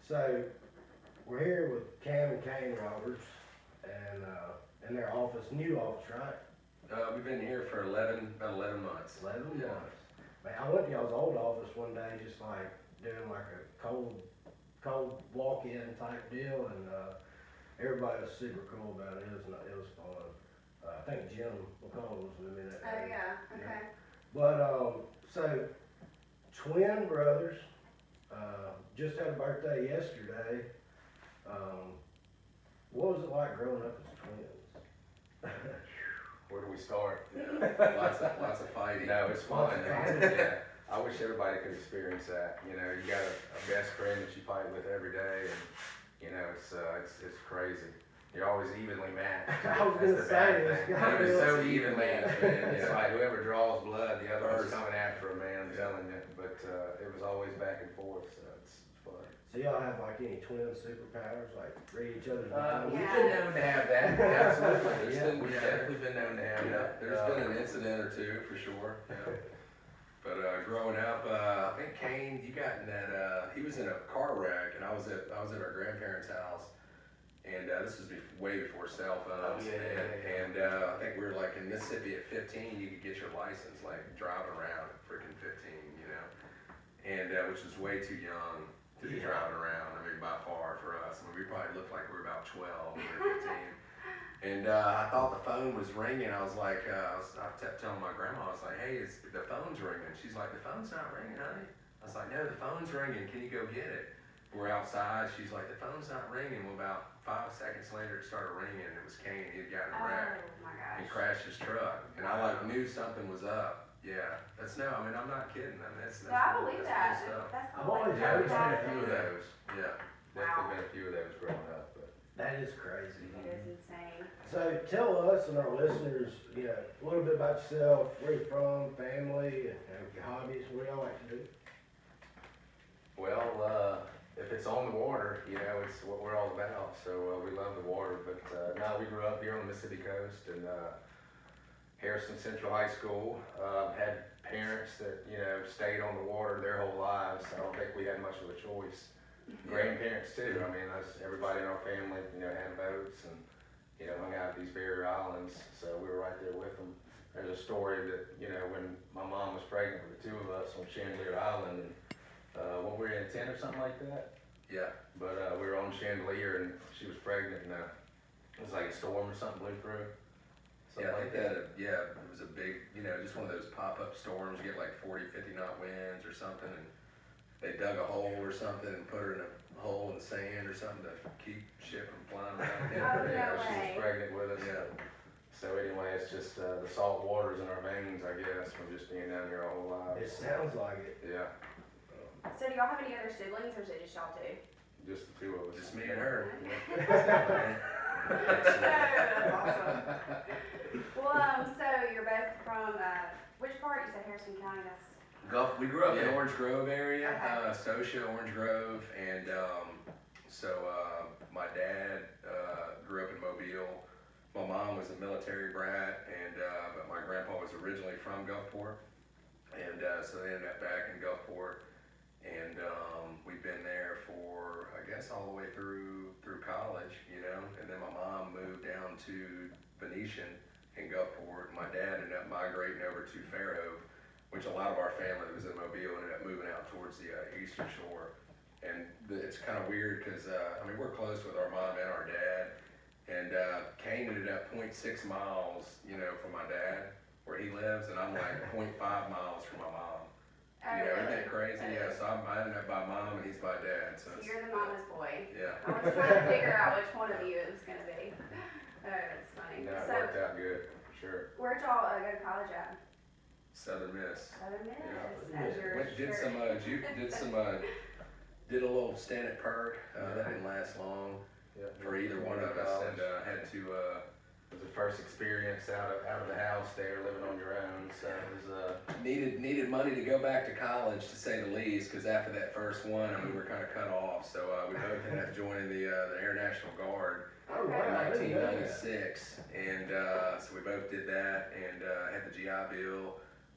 So we're here with Cain and Cain Roberds, and in their office, new office, right? We've been here for about 11 months. 11 months. Man, I went to y'all's old office one day, just like doing like a cold walk-in type deal, and everybody was super cool about it. It was fun. I think Jim McCall was with me that day. Oh yeah, okay. But so twin brothers, just had a birthday yesterday. What was it like growing up as twins? Where do we start? Yeah. lots of fighting. No, it's fun. Yeah. I wish everybody could experience that. You know, you got a best friend that you fight with every day, and you know it's crazy. You're always evenly matched. I was gonna say it was so even matched, man. It's like whoever draws blood, the other one's coming after him, man. I'm telling you. But it was always back and forth, so it's fun. So y'all have like any twin superpowers, like read each other's We've minds? been known to have that. Absolutely. We've definitely been known to have that. There's been an incident or two for sure. Yeah. But growing up, I think Cain, you got in that. He was in a car wreck, and I was at our grandparents' house, and this was way before cell phones. And I think we were like in Mississippi at 15. You could get your license, like driving around at freaking 15, you know, and which was way too young to be driving around. I mean, by far for us. I mean, we probably looked like we were about 12 when we were 15. And I thought the phone was ringing. I was like, I kept telling my grandma, I was like, hey, the phone's ringing. She's like, the phone's not ringing, honey. I was like, no, the phone's ringing. Can you go get it? We're outside. She's like, the phone's not ringing. Well, about 5 seconds later, it started ringing. It was Cain. He had gotten a wreck. Oh my gosh. And crashed his truck. And I like knew something was up. Yeah, I mean, I'm not kidding. I mean, that's No, I believe that. Stuff. That's I've always There's heard been that. a few of those. Yeah. Definitely been a few of those growing up. But That is crazy. It is insane. So tell us and our listeners, you know, a little bit about yourself, where you're from, family, and your hobbies, what y'all like to do. well, if it's on the water, you know, it's what we're all about. So we love the water. But no, we grew up here on the Mississippi coast and Harrison Central High School. Had parents that, you know, stayed on the water their whole lives. I don't think we had much of a choice. Grandparents too. I mean, everybody in our family, you know, had boats and, you know, hung out at these barrier islands. So we were right there with them. There's a story that, you know, when my mom was pregnant with the two of us on Chandeleur Island, and when we were in 10 or something like that. Yeah. But we were on Chandeleur and she was pregnant, and it was like a storm or something blew through. Yeah, I think that, it was a big, you know, just one of those pop-up storms. You get like 40, 50 knot winds or something, and they dug a hole or something and put her in a hole in the sand or something to keep shit from flying around. Oh, no She was way. pregnant with us. Yeah. So anyway, it's just the salt waters in our veins, I guess, from just being down here our whole It lives. sounds like it. Yeah, So do y'all have any other siblings, or is it just y'all two? just the two of us. Just me and her. That's awesome. Well, so you're both from, which part? You said Harrison County, that's... We grew up in Orange Grove area, Okay. Scotia, Orange Grove, and my dad grew up in Mobile. My mom was a military brat, and but my grandpa was originally from Gulfport, and so they ended up back in Gulfport, and we've been there for I guess all the way through college, you know, and then my mom moved down to Venetian in Gulfport. My dad ended up migrating over to Fairhope, which a lot of our family that was in Mobile ended up moving out towards the eastern shore. And it's kind of weird because, I mean, we're close with our mom and our dad. And Cain ended up 0.6 miles, you know, from my dad, where he lives, and I'm like 0.5 miles from my mom. You know, isn't that crazy? Yeah, so I ended up by mom and he's by dad. So you're the mama's boy. Yeah. I was trying to figure out which one of you it was going to be. Oh, that's funny. No, it So, worked out good, for sure. where'd y'all go to college at? Southern Miss. Southern Miss. Yeah. As your Did a little stint at Perk. That didn't last long Yeah. for either one of us, and had to. It was the first experience out of the house there, living on your own. So it was Needed money to go back to college, to say the least, because after that first one, I mean, we were kind of cut off. So we both ended up joining the Air National Guard Oh, in wow, I didn't know that. 1996, and so we both did that, and had the GI Bill.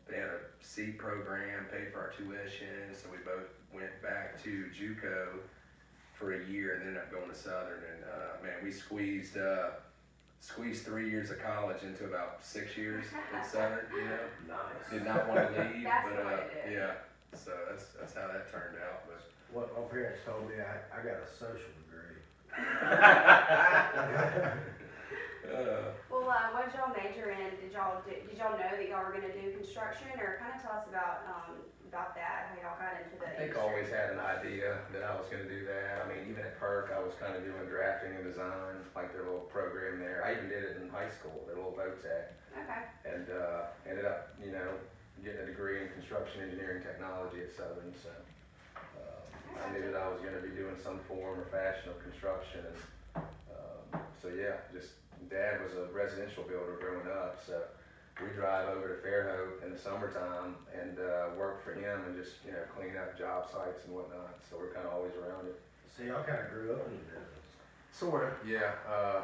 They had a seat program, paid for our tuition, so we both went back to JUCO for a year and ended up going to Southern. And man, we squeezed 3 years of college into about 6 years at Southern. You know, Nice. did not want to leave, That's but the way to do it. yeah. So that's how that turned out. But What my parents told me, I got a social degree. Well, what did y'all major in? Did y'all know that y'all were gonna do construction, or kind of tell us about that, how y'all got into the I think I industry? always had an idea that I was gonna do that. I mean, even at Perk, I was kind of doing drafting and design, like their little program there. I even did it in high school, their little boat tech. Okay. And ended up, you know, getting a degree in construction engineering technology at Southern, so I knew that I was gonna be doing some form or fashion of construction, and so yeah, just Dad was a residential builder growing up, so we drive over to Fairhope in the summertime and work for him and just, you know, clean up job sites and whatnot, so we're kind of always around it. See, I kind of grew up in the business. Sort of, yeah.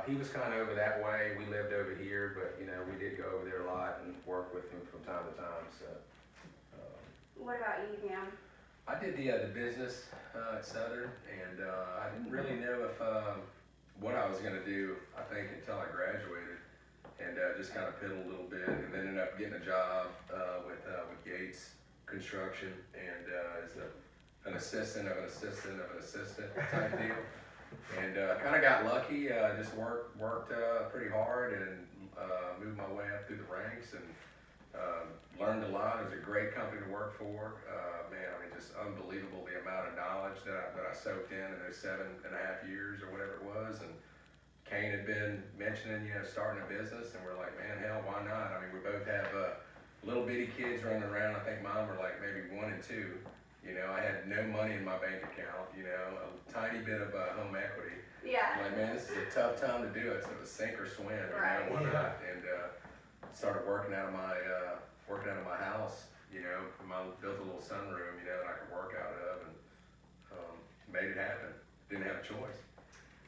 He was kind of over that way. We lived over here, but you know, we did go over there a lot and work with him from time to time. So. What about you, Cam? I did the business at Southern, and I didn't really know if what I was gonna do. I think until I graduated, and just kind of piddled a little bit, and then ended up getting a job with Gates Construction, and as an assistant of an assistant of an assistant type deal. And kind of got lucky, just worked pretty hard and moved my way up through the ranks, and learned a lot. It was a great company to work for. Man, I mean, just unbelievable the amount of knowledge that I soaked in those 7.5 years or whatever it was. And Cain had been mentioning, you know, starting a business, and we're like, man, hell, why not? I mean, we both have little bitty kids running around. I think mine were like maybe 1 and 2. You know, I had no money in my bank account, you know, a tiny bit of home equity. Yeah. I'm like, man, this is a tough time to do it, so it was sink or swim, you Right. know, why not? And started working out of my house, you know, built a little sunroom, you know, that I could work out of, and made it happen. Didn't have a choice.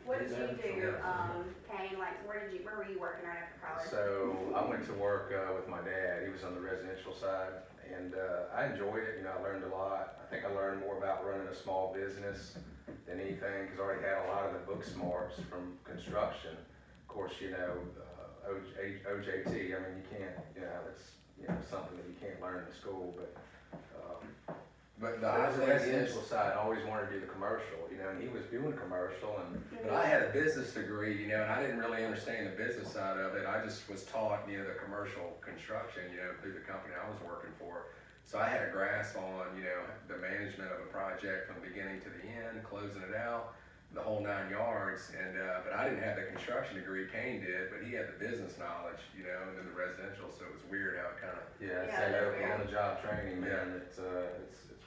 What did you do, Cain? Like, where were you working right after college? So I went to work with my dad. He was on the residential side, and I enjoyed it. You know, I learned a lot. I think I learned more about running a small business than anything, because I already had a lot of the book smarts from construction. Of course, you know, OJT. I mean, you can't. You know, it's something that you can't learn in school, but the residential side, I always wanted to do the commercial, you know, and he was doing commercial, and But I had a business degree, you know, and I didn't really understand the business side of it. I just was taught, you know, the commercial construction, you know, through the company I was working for. So I had a grasp on, you know, the management of a project from the beginning to the end, closing it out, the whole 9 yards. And but I didn't have the construction degree. Cain did, but he had the business knowledge, you know, and then the residential. So it was weird how it kind of. yeah, Yeah, so yeah. on the job training, man, it's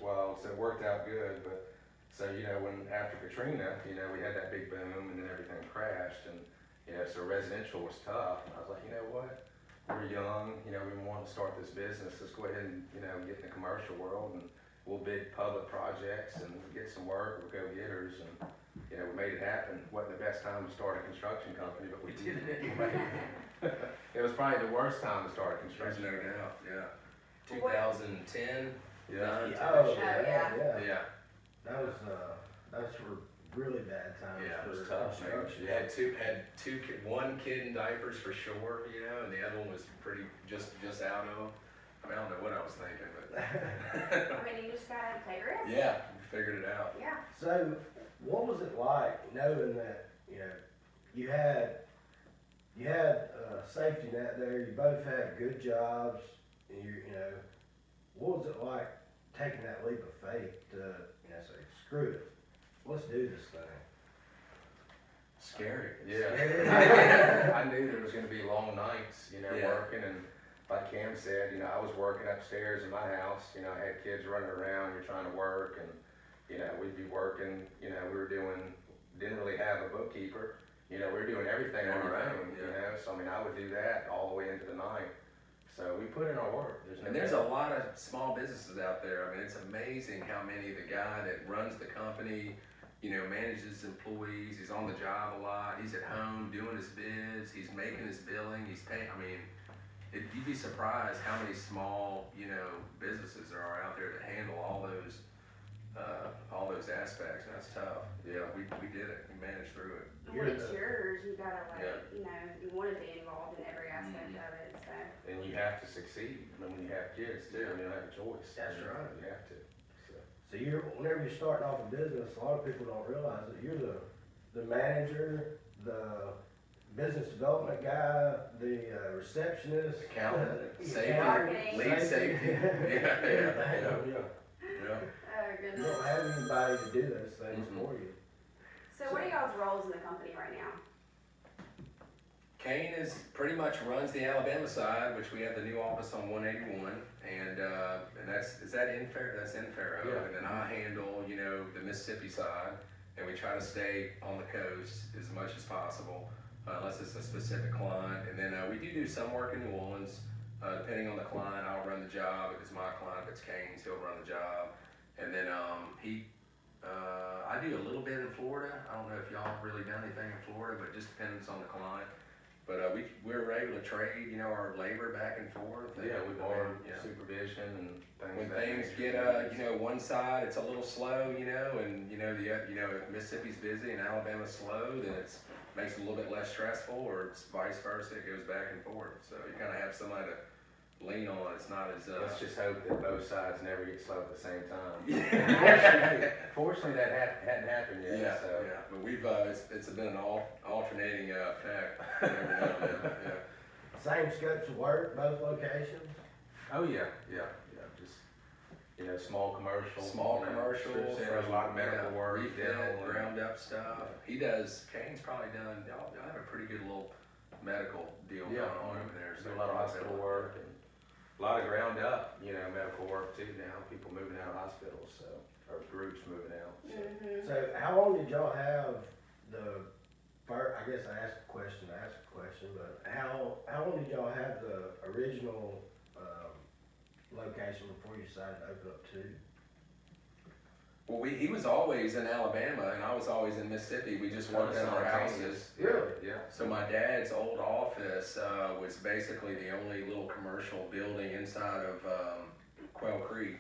wild. So it worked out good, but so you know, when after Katrina, you know, we had that big boom, and then everything crashed, and you know, so residential was tough. And I was like, you know what? We're young, you know, we want to start this business. Let's go ahead and, you know, get in the commercial world, and we'll bid public projects and get some work. We'll go getters, and you know, we made it happen. Wasn't the best time to start a construction company, but we did it anyway. It was probably the worst time to start a There's construction. no doubt, yeah. What- 2010. Yeah. Oh, yeah. yeah. Yeah. Those were really bad times. Yeah, it was for tough, man. construction. One kid in diapers for sure, you know, and the other one was pretty just out of. I mean, I don't know what I was thinking, but I mean, you just gotta take risks. yeah, we figured it out. Yeah. So, what was it like knowing that, you know, you had a safety net there, you both had good jobs, and you know, what was it like taking that leap of faith to, you know, say, screw it, let's do this thing? Scary. Yeah. I knew there was gonna be long nights, you know, Yeah. working, and like Cam said, you know, I was working upstairs in my house, you know, I had kids running around, you're trying to work, and, you know, we'd be working, you know, didn't really have a bookkeeper, you know, we were doing everything on our own, you know, so I mean, I would do that all the way into the night. So we put in our work. And there's a lot of small businesses out there. I mean, it's amazing how many the guy that runs the company, you know, manages employees, he's on the job a lot, he's at home doing his bids, he's making his billing, he's paying. I mean, you'd be surprised how many small, you know, businesses there are out there that handle all those all those aspects, and that's tough. Yeah, we did it, we managed through it. When it's yours, you gotta like, Yeah. you know, you wanna be involved in every aspect of it, so. And you have to succeed, I mean, when you have kids too, I mean, you don't have a choice. That's I mean, right. You have to, so. So whenever you're starting off a business, a lot of people don't realize that you're the manager, the business development guy, the receptionist. Accountant, safety, Marketing. lead safety. Yeah. Yeah. Oh, You goodness. don't have anybody to do those things for you. So what are y'all's roles in the company right now? Cain pretty much runs the Alabama side, which we have the new office on 181, and is that in Fair? That's in Faro. Yeah. And then I handle, you know, the Mississippi side, and we try to stay on the coast as much as possible, unless it's a specific client. And then we do some work in New Orleans, depending on the client. I'll run the job. If it's my client, if it's Cain's, he'll run the job. And then I do a little bit in Florida. I don't know if y'all have really done anything in Florida, but it just depends on the client. But we're able to trade, you know, our labor back and forth. Yeah, we borrow Yeah. supervision and things. When of that things nature. get, you know, one side it's a little slow, you know, and you know if Mississippi's busy and Alabama's slow, then it's makes it a little bit less stressful, or it's vice versa. It goes back and forth. So you kind of have somebody to lean on. It's not as Let's just hope that both sides never get slow at the same time. Yeah. Fortunately, that hadn't happened yet. Yeah, So. yeah, but we've it's been an alternating effect every now and then. Yeah. Same scopes of work, both locations. Oh yeah. Just small commercials. Small you know, commercials, strip centers, a lot of medical work, refit, dental, and- ground up stuff. He does. Cain's probably done. Y'all have a pretty good little medical deal Yeah, going on over there. do a lot of hospital work and a lot of ground up, medical work too now. People moving out of hospitals, so or groups moving out. So. Mm-hmm. So how long did y'all have the first, I guess I asked a question, but how long did y'all have the original location before you decided to open up two? Well, he was always in Alabama and I was always in Mississippi. We just worked in our houses. Really? Yeah. So my dad's old office was basically the only little commercial building inside of Quail Creek.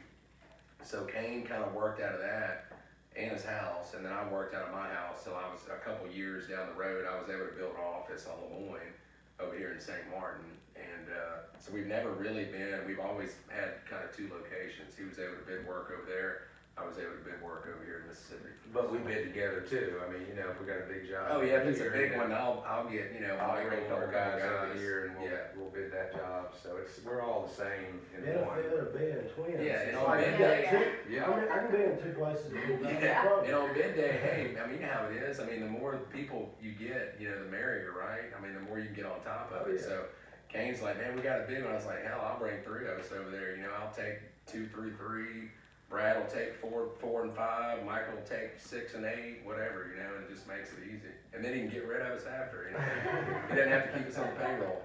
So Cain kind of worked out of that and his house, and then I worked out of my house till I was a couple years down the road. I was able to build an office on Lemoyne over here in St. Martin, and so we've never really been. We've always had kind of two locations. He was able to bid work over there. I was able to bid work over here in Mississippi. But we bid together too. I mean, if we got a big job. Oh yeah, if it's a here, big one, I'll get I'll Michael bring a couple or guys over here and Yeah. we'll bid that job. So we're all the same in one. Benefit of being twins. Yeah, It's and on like bid you got day- two- Yeah. I can be in two places at one time, no Yeah, problem. and on bid day, hey, I mean, you know how it is. I mean, the more people you get, the merrier, right? I mean, the more you can get on top of Oh, it. yeah. So Cain's like, man, we got a big one. I was like, hell, I'll bring three of us over there. I'll take 2, 3, 3. Brad will take 4, 4 and 5. Michael will take 6 and 8, whatever, and it just makes it easy. And then he can get rid of us after, He doesn't have to keep us on the payroll.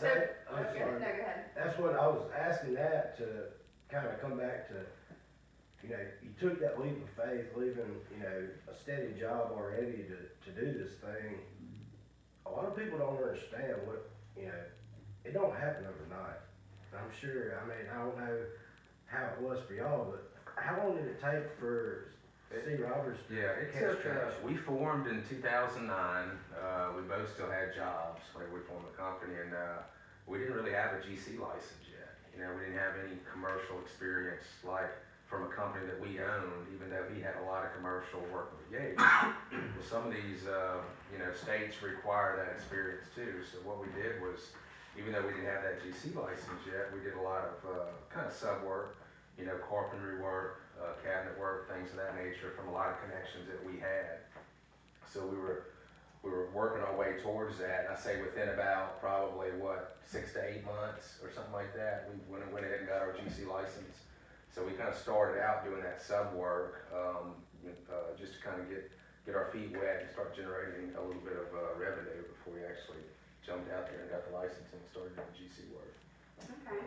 So, I'm Okay, sorry. no, go ahead. That's what I was asking that to kind of come back to, you took that leap of faith, leaving, a steady job already to do this thing. A lot of people don't understand what, it don't happen overnight. I'm sure, I don't know how it was for y'all, but how long did it take for C. Roberts to Yeah, it catch took, traction? we formed in 2009, we both still had jobs when we formed the company, and we didn't really have a GC license yet. We didn't have any commercial experience like from a company that we owned, even though he had a lot of commercial work with Gates. Well, some of these, states require that experience too, so what we did was, even though we didn't have that GC license yet, we did a lot of kind of sub work, carpentry work, cabinet work, things of that nature from a lot of connections that we had. So we were working our way towards that. And I say within about probably 6 to 8 months or something like that, we went ahead and got our GC license. So we kind of started out doing that sub work, just to kind of get our feet wet and start generating a little bit of revenue before we actually jumped out there and got the license and started doing GC work. Okay.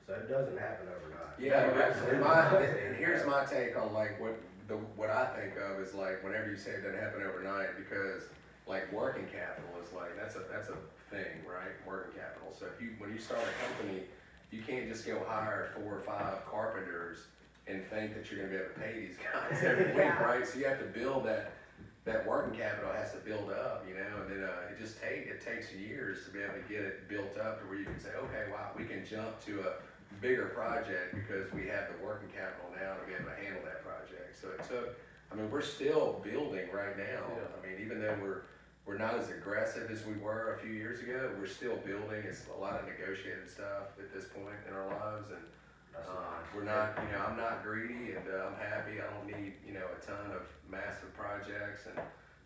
So it doesn't happen overnight. Yeah, and here's my take on what I think of is whenever you say it doesn't happen overnight, because working capital is that's a thing, right? Working capital. So when you start a company, you can't just go hire 4 or 5 carpenters and think that you're gonna be able to pay these guys every week, Yeah. right? So you have to build that working capital has to build up, you know, and then it takes years to be able to get it built up to where you can say, okay, wow, we can jump to a bigger project because we have the working capital now to be able to handle that project. So it took, I mean, we're still building right now. Yeah. I mean, even though we're not as aggressive as we were a few years ago, we're still building. It's a lot of negotiated stuff at this point in our lives, and we're not, you know, I'm not greedy, and I'm happy. I don't need, you know, a ton of massive projects, and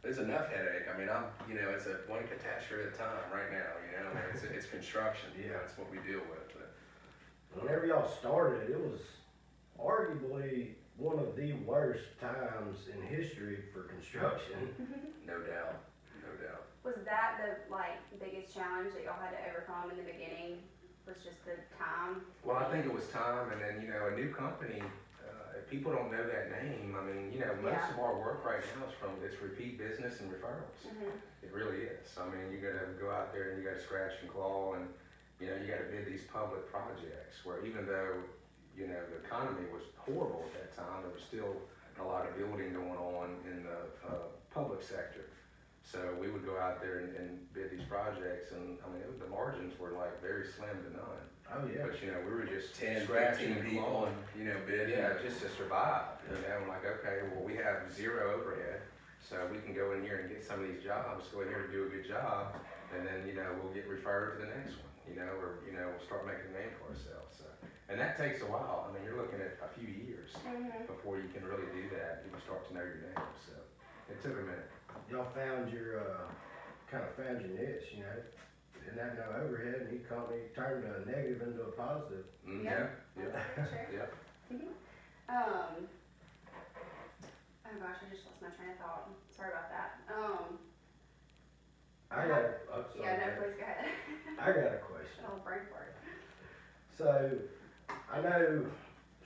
there's enough headache. I mean, you know, it's one catastrophe at a time right now, you know. I mean, it's construction, you know, it's what we deal with. But Whenever y'all started, it was arguably one of the worst times in history for construction. no doubt, no doubt. Was that the biggest challenge that y'all had to overcome in the beginning? Was just the time? Well, I think it was time, and then, you know, a new company, if people don't know that name, I mean, you know, most of our work right now it's repeat business and referrals. It really is. I mean, you gotta go out there and you gotta scratch and claw, and, you know, you gotta bid these public projects where even though, you know, the economy was horrible at that time, there was still a lot of building going on in the public sector. So we would go out there and bid these projects, and I mean, the margins were like very slim to none. Oh, yeah. But, you know, we were just 10, scratching 15 and people, clawing. you know, bidding. Yeah, just to survive, you know, I'm like, okay, well, we have zero overhead, so we can go in here and get some of these jobs, go in here and do a good job, and then, you know, we'll get referred to the next one, you know, or, you know, we'll start making a name for ourselves, so. And that takes a while. I mean, you're looking at a few years before you can really do that, you can start to know your name, so it took a minute. Y'all found your, kind of found your niche, you know? Didn't have no overhead, and you turned a negative into a positive. Yeah, That's yeah, for sure. yeah. Oh gosh, I just lost my train of thought. Sorry about that. I got a, Yeah, no, please go ahead. I got a question. Oh, brain fart. So, I know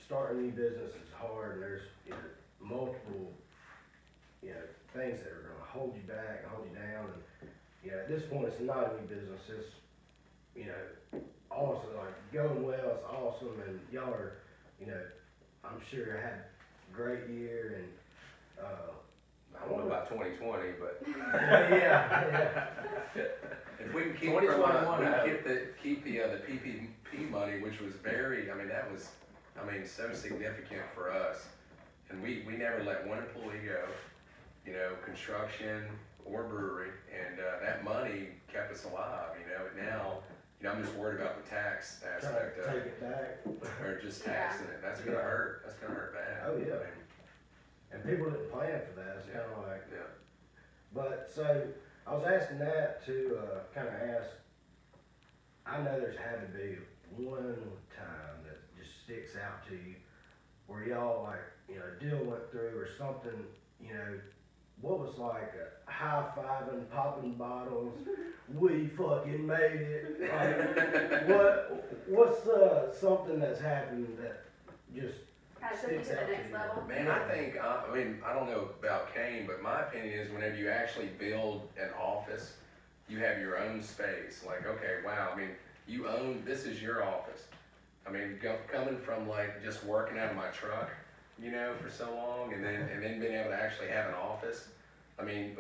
starting a new business is hard, and there's, you know, multiple, you know, things that are gonna hold you back, hold you down, and, you know, at this point, it's not a new business, it's, you know, awesome, like, going well, it's awesome, and y'all are, you know, I'm sure I had a great year, and, I don't know about 2020, but. yeah. If we can keep 2021, keep the PPP money, which was very, I mean, that was, I mean, so significant for us. And we never let one employee go, you know, construction or brewery, and that money kept us alive, you know. Now, you know, I'm just worried about the tax aspect of Take it, it back. or just taxing it. That's gonna hurt. That's gonna hurt bad. Oh, yeah. I mean, And people didn't plan for that, it's kinda like, yeah. but, so, I was asking that to, kinda ask, I know there's had to be one time that just sticks out to you, where y'all like, you know, a deal went through or something, you know, what was like high-fiving, popping bottles, we fucking made it, like, what's, something that's happened that just Kind of took you to sticks out the to next you? level. Man, I think, I mean, I don't know about Cain, but my opinion is whenever you actually build an office, you have your own space. Like, okay, wow, I mean, you own, this is your office. I mean, coming from like just working out of my truck, you know, for so long, and then being able to actually have an office. I mean,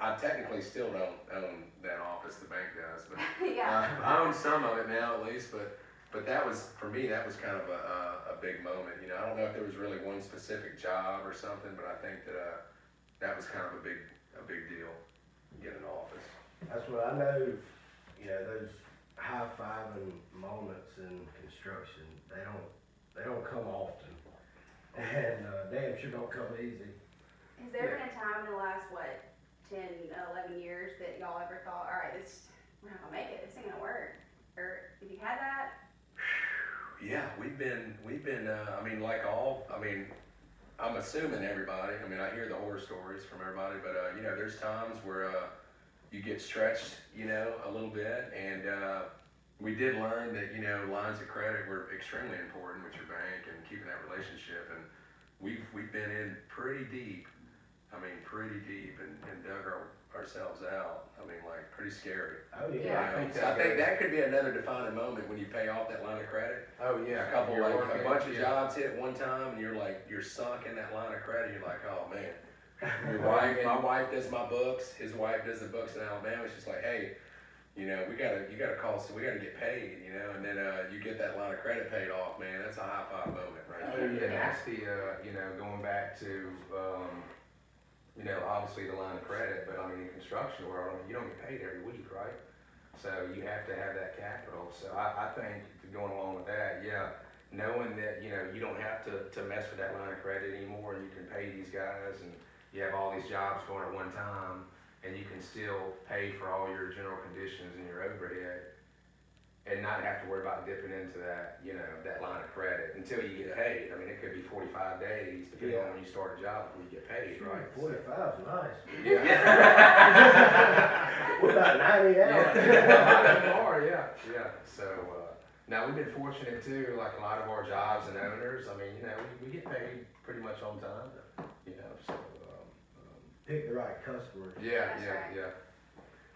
I technically still don't own that office, the bank does, but Yeah. I own some of it now at least, but that was, for me, that was kind of a big moment, you know. I don't know if there was really one specific job or something, but I think that that was kind of a big deal, get an office. That's what I know, you know, those high-fiving moments in construction, they don't come often. And, damn sure don't come easy. Has there been a time in the last, 10, 11 years that y'all ever thought, all right, we're not gonna make it, this ain't gonna work? Or have you had that? Yeah, we've been, I mean, I'm assuming everybody, I mean, I hear the horror stories from everybody, but, you know, there's times where, you get stretched, you know, a little bit, and, we did learn that, you know, lines of credit were extremely important with your bank and keeping that relationship, and we've been in pretty deep, I mean, pretty deep and dug ourselves out. I mean, like, pretty scary. Oh, You yeah. know, I think that could be another defining moment when you pay off that line of credit. Oh, yeah. A couple, You're like, working, a bunch of yeah. jobs hit at one time, and you're like, you're sunk in that line of credit. You're like, oh man. Your wife, my wife does my books. His wife does the books in Alabama. She's like, hey, you know, you gotta call, so we gotta get paid, you know, and then you get that line of credit paid off, man. That's a high five moment, right? Oh, yeah, and that's the, you know, going back to, you know, obviously the line of credit, but I mean, in construction world, I mean, you don't get paid every week, right? So you have to have that capital. So I think going along with that, yeah, knowing that, you know, you don't have to mess with that line of credit anymore, and you can pay these guys, and you have all these jobs going at one time, and you can still pay for all your general conditions and your overhead, and not have to worry about dipping into that, you know, that line of credit until you get paid. I mean, it could be 45 days, depending on when you start a job, before you get paid, right? 45's nice. Yeah. What about 90 hours? Yeah. So, now we've been fortunate too, like a lot of our jobs and owners, I mean, you know, we get paid pretty much on time, you know, so, Pick the right customers. yeah.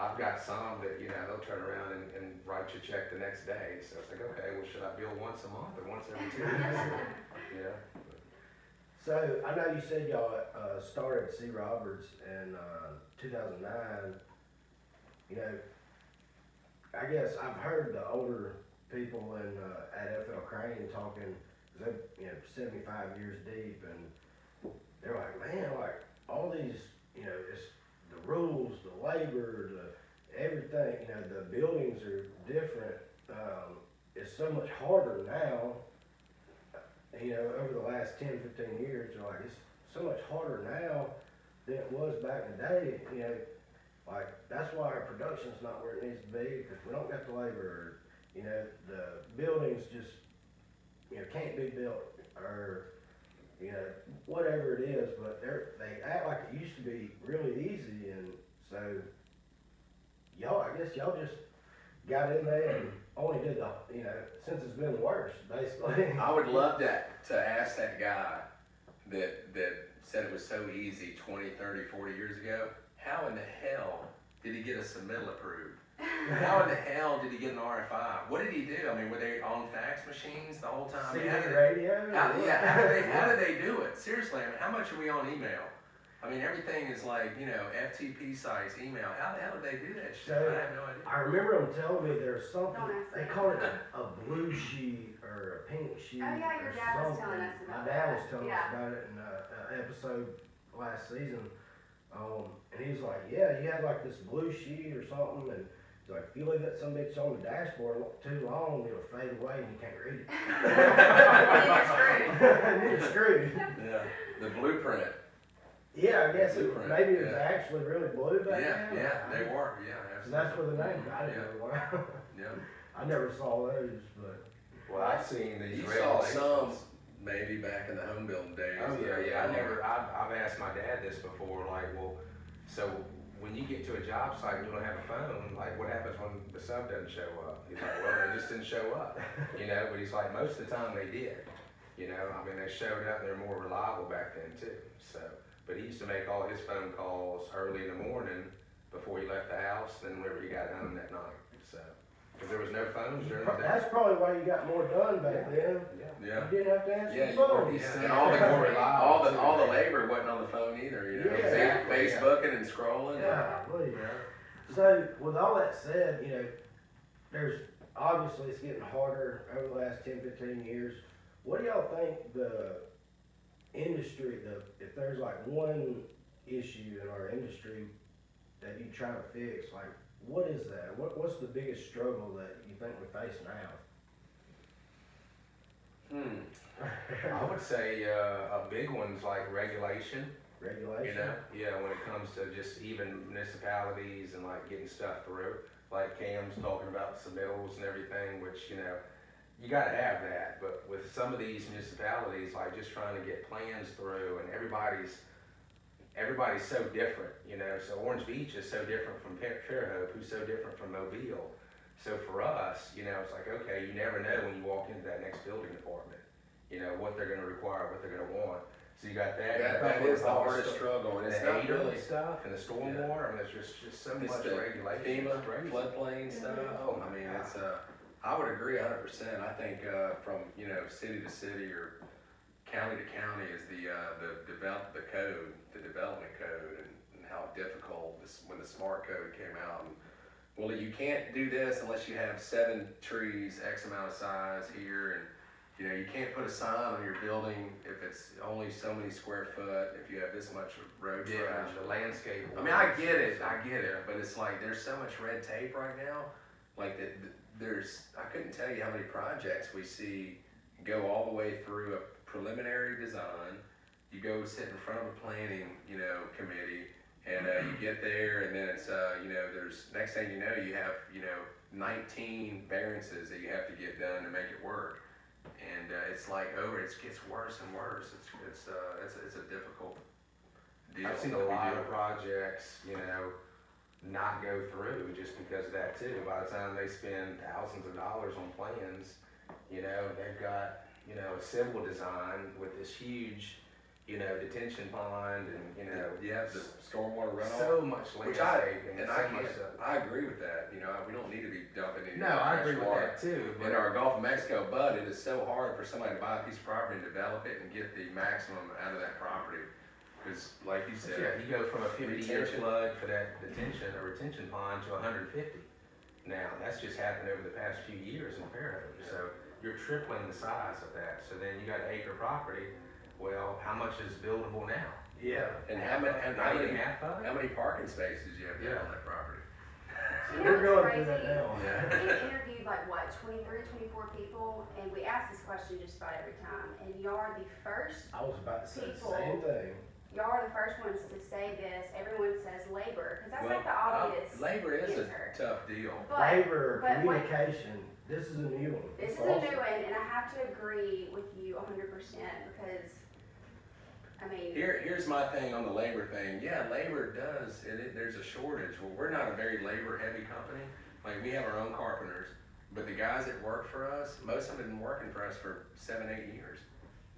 I've got some that, you know, they'll turn around and write your check the next day, so it's like, okay, well, should I bill once a month or once every 2 weeks? Yeah. So, I know you said y'all started C. Roberts in 2009. You know, I guess I've heard the older people in at FL Cain talking, they're, you know, 75 years deep, and they're like, man, like all these, you know, it's the rules, the labor, the everything, you know, the buildings are different. It's so much harder now, you know, over the last 10, 15 years, they're like, it's so much harder now than it was back in the day, you know, like, that's why our production's not where it needs to be, because we don't got the labor, or, you know, the buildings just, you know, can't be built, or, you know, whatever it is, but they act like it used to be really easy, and so, I guess y'all just got in there and only did the, you know, since it's been worse, basically. I would love to ask that guy that said it was so easy 20, 30, 40 years ago, how in the hell did he get a submittal approved? How in the hell did he get an RFI? What did he do? I mean, were they on fax machines the whole time? CD radio? How did they do it? Seriously, I mean, how much are we on email? I mean, everything is like, you know, FTP sites, email. How the hell did they do that shit? So, I have no idea. I remember them telling me there's something, Don't ask they me. call it a blue sheet or a pink sheet. Oh, yeah, your or dad was something. telling us about My dad was that. telling Yeah. us about it in an episode last season. And he was like, yeah, you had like this blue sheet or something, and he's like, if you leave that some bitch on the dashboard too long, it'll fade away and you can't read it. And then you're screwed. Yeah, the blueprint. Yeah, I guess Blueprint, maybe it was yeah. actually really blue back Yeah, then. yeah, they were. Yeah, So absolutely. that's where the name, I didn't know why. Yeah. I never saw those, but. Well, I've seen these You saw some regulations. maybe back in the home building days. Oh, yeah, I've asked my dad this before, like, well, so when you get to a job site and you don't have a phone, like, what happens when the sub doesn't show up? He's like, well, they just didn't show up, you know, but he's like, most of the time they did, you know, I mean, they showed up and they're more reliable back then too, so, but he used to make all his phone calls early in the morning before he left the house, then whenever he got home that night, so, because there was no phones during the day. That's probably why you got more done back then. Yeah. You didn't have to answer Yeah, the you phone. weren't Yeah. and all the More reliable, all the too. labor wasn't on the phone either, you know. Yeah, exactly, Facebooking and scrolling. Yeah, well, yeah. So, with all that said, you know, there's, obviously it's getting harder over the last 10, 15 years. What do y'all think the industry, if there's like one issue in our industry that you try to fix, like, what is that? What's the biggest struggle that you think we face now? I would say a big one's like regulation. Regulation? You know, yeah, when it comes to just even municipalities and like getting stuff through, like Cam's talking about submittals and everything, which, you know, you gotta have that, but with some of these municipalities, like just trying to get plans through, and everybody's so different, you know, so Orange Beach is so different from Fairhope, who's so different from Mobile. So for us, you know, it's like, okay, you never know when you walk into that next building department, you know, what they're gonna require, what they're gonna want. So you got that. That is the hardest struggle, and it's And heater stuff and the stormwater, I mean, there's just so It's much the regulation. FEMA, It's crazy. floodplain stuff. Oh my I mean, God. it's, I would agree 100%. I think, from, you know, city to city or county to county is the development code and how difficult this, when the smart code came out. And, well, you can't do this unless you have 7 trees, X amount of size here, and, you know, you can't put a sign on your building if it's only so many square foot, if you have this much road Yeah, frontage. the landscape. I mean, I get it, but it's like, there's so much red tape right now, like that, I couldn't tell you how many projects we see go all the way through a preliminary design, you go sit in front of a planning, you know, committee, and you get there, and then it's, you know, there's, next thing you know, you have, you know, 19 variances that you have to get done to make it work. And it's like it gets worse and worse. It's a difficult deal. I've seen a lot of projects, you know, not go through just because of that too. By the time they spend thousands of dollars on plans, you know, they've got, you know, a civil design with this huge, you know, detention pond and, you know, Yeah, the stormwater runoff. so much Which landscaping and so I much get, stuff. I agree with that. You know, we don't need to be dumping any No, I agree fresh with water that too. in our Gulf of Mexico, but it is so hard for somebody to buy a piece of property and develop it and get the maximum out of that property. Because, like you said, Yeah, you go from a 50-year retention. flood for that detention or retention pond to 150. Now, that's just happened over the past few years in Fairhope. So you're tripling the size of that. So then you got an acre property. Well, how much is buildable now? Yeah. and how many Half of it? how many parking spaces you have to have on that property? You know We're going what's through that crazy? now. We interviewed like what, 23, 24 people, and we asked this question just about every time. And y'all are the first, I was about to say the People. same thing. y'all are the first ones to say this. Everyone says labor, because that's like the Well, obvious labor is answer. a tough deal. But Labor, but what- communication, this is a new one. this It's is a awesome. new one, and I have to agree with you 100% because, I mean, Here's my thing on the labor thing. Yeah, labor does, there's a shortage. Well, we're not a very labor-heavy company. Like, we have our own carpenters, but the guys that work for us, most of them have been working for us for 7, 8 years,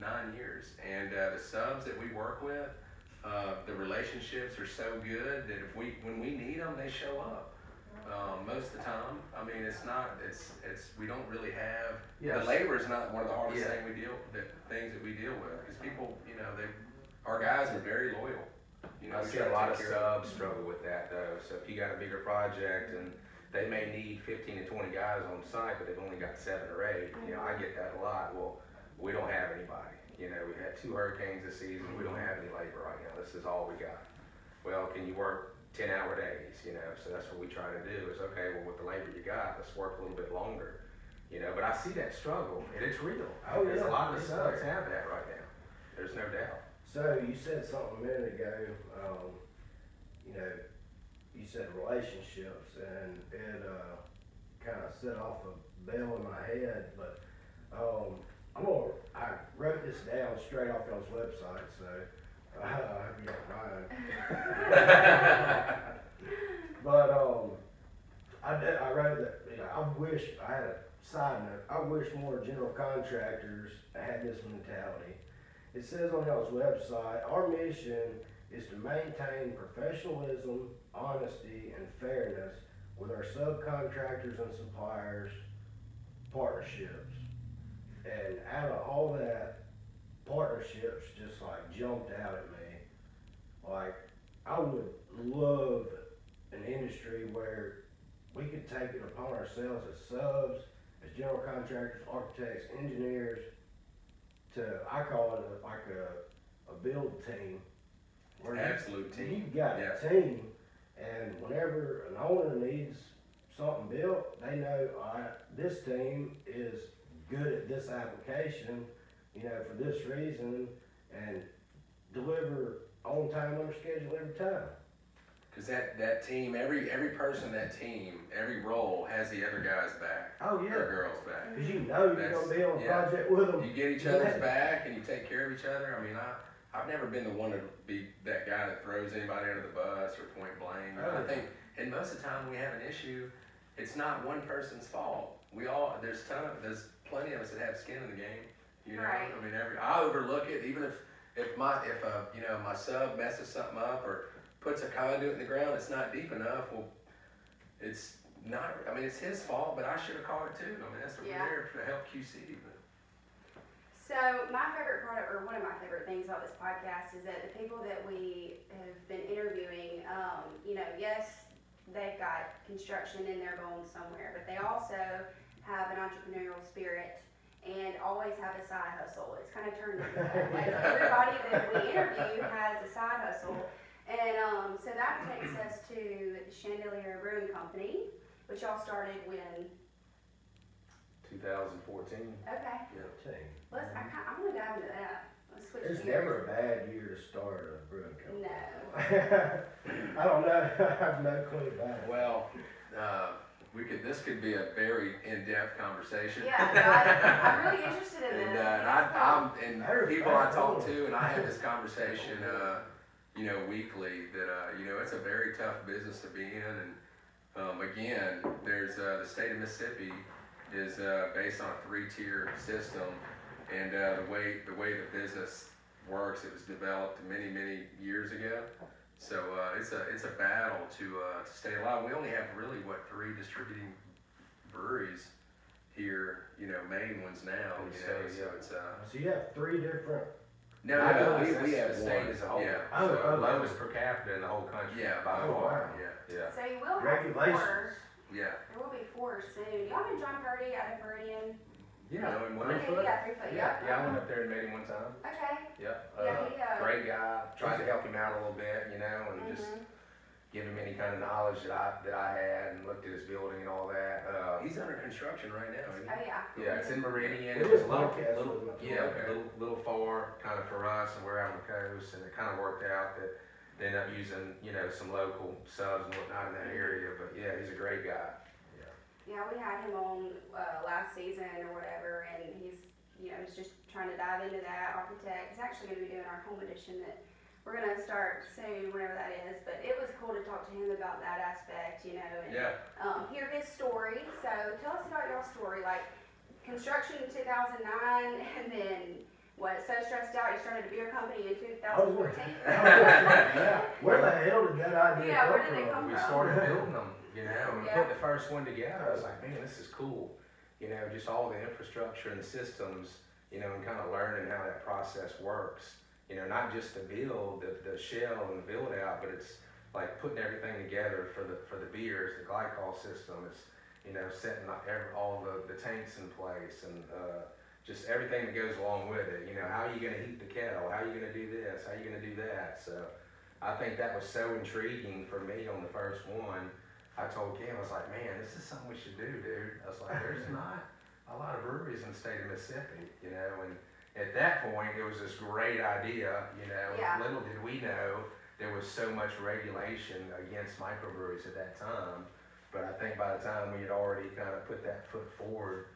9 years. And the subs that we work with, the relationships are so good that when we need them, they show up. Most of the time, I mean, we don't really have, Yes. the labor is not one of the hardest Yeah. things that we deal with. Because people, you know, our guys are very loyal. You know, I we see try a to lot take of care subs struggle with that though. So if you got a bigger project and they may need 15 to 20 guys on site, but they've only got 7 or 8, you know, I get that a lot. Well, we don't have anybody. You know, we had 2 hurricanes this season. We don't have any labor right now. This is all we got. Well, can you work 10-hour days? You know, so that's what we try to do is, okay, well, with the labor you got, let's work a little bit longer. You know, but I see that struggle and it's real. Oh, Because yeah, a lot of the it's subs there. have that right now. There's no doubt. So you said something a minute ago, you know, you said relationships, and it kind of set off a bell in my head, but I wrote this down straight off y'all's website, so I hope you don't mind. But I wrote that, you know, I had a side note, I wish more general contractors had this mentality. It says on y'all's website, our mission is to maintain professionalism, honesty, and fairness with our subcontractors and suppliers partnerships. And out of all that, partnerships just like jumped out at me. Like, I would love an industry where we could take it upon ourselves as subs, as general contractors, architects, engineers, I call it like a build team. Where Absolute team. You've got Yeah. a team, and whenever an owner needs something built, they know, all right, this team is good at this application, you know, for this reason, and deliver on time, on schedule every time. Because that team, every person in that team, every role has the other guy's back. Oh, Or yeah, girl's back. because you know you're gonna be on a Yeah. project with them. You get each other's back and you take care of each other. I mean, I've never been the one to be that guy that throws anybody under the bus or point blame. Oh. I think, and most of the time when we have an issue, it's not one person's fault. There's plenty of us that have skin in the game. You know, Right. I mean, I overlook it, even if my sub messes something up, or puts a conduit in the ground, it's not deep enough, well, it's not, I mean, it's his fault, but I should have called it too. I mean, that's what Yeah. we're there to help QC, but. So my favorite part, or one of my favorite things about this podcast is that the people that we have been interviewing, you know, yes, they've got construction in their bones somewhere, but they also have an entrepreneurial spirit and always have a side hustle. It's kind of turned into that. Like everybody that we interview has a side hustle. And so that takes us to the Chandeleur Brewing Company, which y'all started when? 2014. Okay. I'm gonna dive into that. Let's switch It's gears. never a bad year to start a brewing company. No. I don't know, I have no clue about it. Well, this could be a very in-depth conversation. Yeah, no, I'm really interested in this. And people I talk to, and I have this conversation, you know, weekly, that, you know, it's a very tough business to be in. And again, there's the state of Mississippi is based on a 3-tier system, and the way the business works, it was developed many years ago. So it's a battle to stay alive. We only have really 3 distributing breweries here, you know, main ones now. You know, so it's So you have 3 different, no, we have the state one. as a whole. Yeah. Oh, So okay. lowest per capita in the whole country. Yeah, by Oh, far. wow. Yeah. So you will have regulations. 4. Yeah. There will be 4 soon. Y'all know John Purdy out of Meridian? Yeah. You know, and when Okay, Foot? yeah, 3 foot, Yeah, I went up there and met him one time. Okay. Yep. Yeah, he, Great guy. Tried to help him out a little bit, you know, and just give him any kind of knowledge that I had, and looked at his building and all that. he's under construction right now, isn't Oh, yeah. Yeah, it's in Meridian. We It was did a a little, podcast little, with him. yeah, Okay. little far kind of for us, and we're out on the coast, and it kind of worked out that they ended up using, you know, some local subs and whatnot in that area. But yeah, he's a great guy. Yeah, we had him on last season or whatever, and he's, you know, he's just trying to dive into that architect. He's actually going to be doing our home edition that we're going to start soon, whenever that is. But it was cool to talk to him about that aspect, you know, and Yeah. hear his story. So tell us about your story, like construction in 2009, and then what? So stressed out, you started a beer company in 2014. Yeah, where the hell did that idea Yeah, come where did it from? come We from? started building them, you know, and we Yeah. put the first one together. I was like, man, this is cool. You know, just all the infrastructure and the systems, you know, and kind of learning how that process works. You know, not just to build the shell and the build out, but it's like putting everything together for the beers, the glycol system. It's, you know, setting up all the tanks in place, and just everything that goes along with it. You know, how are you going to heat the kettle? How are you going to do this? How are you going to do that? So I think that was so intriguing for me on the first one. I told Kim, I was like, man, this is something we should do, dude. I was like, there's not a lot of breweries in the state of Mississippi, you know, and at that point, it was this great idea, you know. Yeah. Little did we know there was so much regulation against microbreweries at that time. But I think by the time we had already kind of put that foot forward,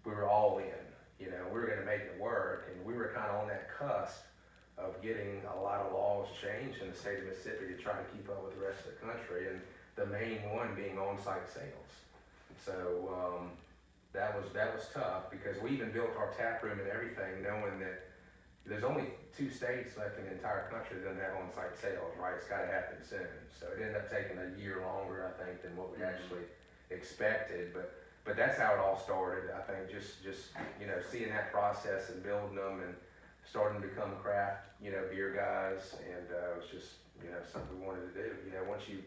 we were all in. You know, we were going to make it work, and we were kind of on that cusp of getting a lot of laws changed in the state of Mississippi to try to keep up with the rest of the country, and the main one being on-site sales. So that was tough, because we even built our tap room and everything knowing that there's only 2 states left in the entire country that doesn't have on-site sales, right? It's got to happen soon. So it ended up taking a year longer, I think, than what we actually expected. But that's how it all started. I think just you know, seeing that process and building them and starting to become craft, you know, beer guys, and it was just, you know, something we wanted to do. You know, once you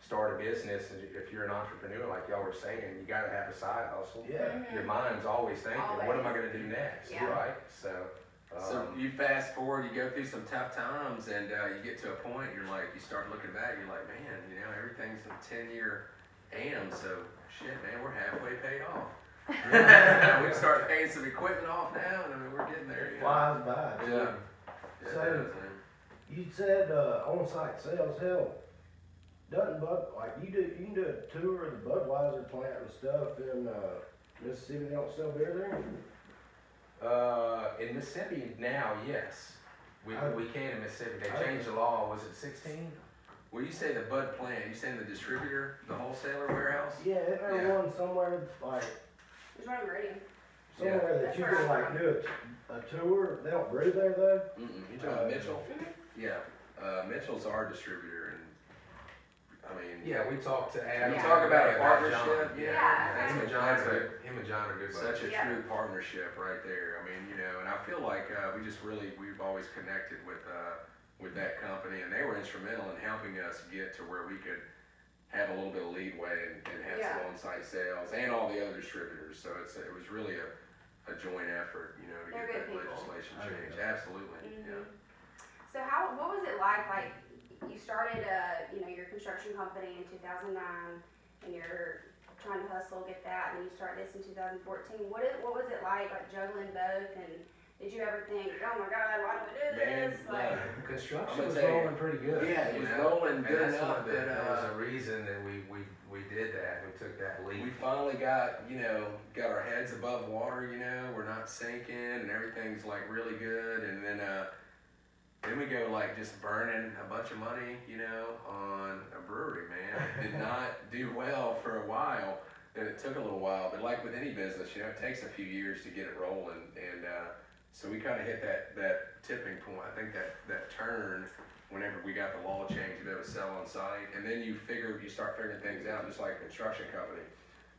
start a business, and if you're an entrepreneur, like y'all were saying, you got to have a side hustle. Yeah. Your mind's always thinking, what am I going to do next, Yeah. right? So You fast forward, you go through some tough times, and you get to a point, you're like, you start looking back, you're like, man, you know, everything's a 10-year AM, so shit, man, we're halfway paid off. We can start paying some equipment off now, and I mean, we're getting there. You know? Flies by. too. Yeah. Yeah, So- it does, man. You said on-site sales, hell, doesn't you can do a tour of the Budweiser plant and stuff in Mississippi. They don't sell beer there. in Mississippi now, yes, we can in Mississippi. They Okay. changed the law. Was it 16? When you say the Bud plant, you saying the distributor, the wholesaler warehouse? Yeah, isn't there Yeah. one somewhere like There's one in Meridian. somewhere that That's you where can I'm like from. do a tour? They don't brew there though. You talking about Mitchell? Yeah, Mitchell's our distributor, and I mean, Yeah, we talked to Adam. we talk about a John. partnership, Yeah. Him and John's him and John are good such buddies. a true partnership right there. I mean, and I feel like we've always connected with that company, and they were instrumental in helping us get to where we could have a little bit of leadway and have some on-site sales and all the other distributors. So it was really a joint effort, to They're get that good people. legislation Oh, changed. yeah. Absolutely, yeah. So what was it like you started your construction company in 2009 and you're trying to hustle, get that, and then you start this in 2014. What was it like juggling both, and did you ever think, oh my God, why do we do this? Man, Construction I'm was gonna tell you. rolling pretty good. Yeah, it was you know? rolling And good that's enough what that, there was a reason that we did that. We took that leap. we finally got our heads above water, we're not sinking and everything's like really good. And then we go like just burning a bunch of money, on a brewery, man. It did not do well for a while. And it took a little while, but like with any business, it takes a few years to get it rolling. And so we kind of hit that tipping point. I think that turn whenever we got the law changed to be able to sell on site. And then you start figuring things out, just like a construction company.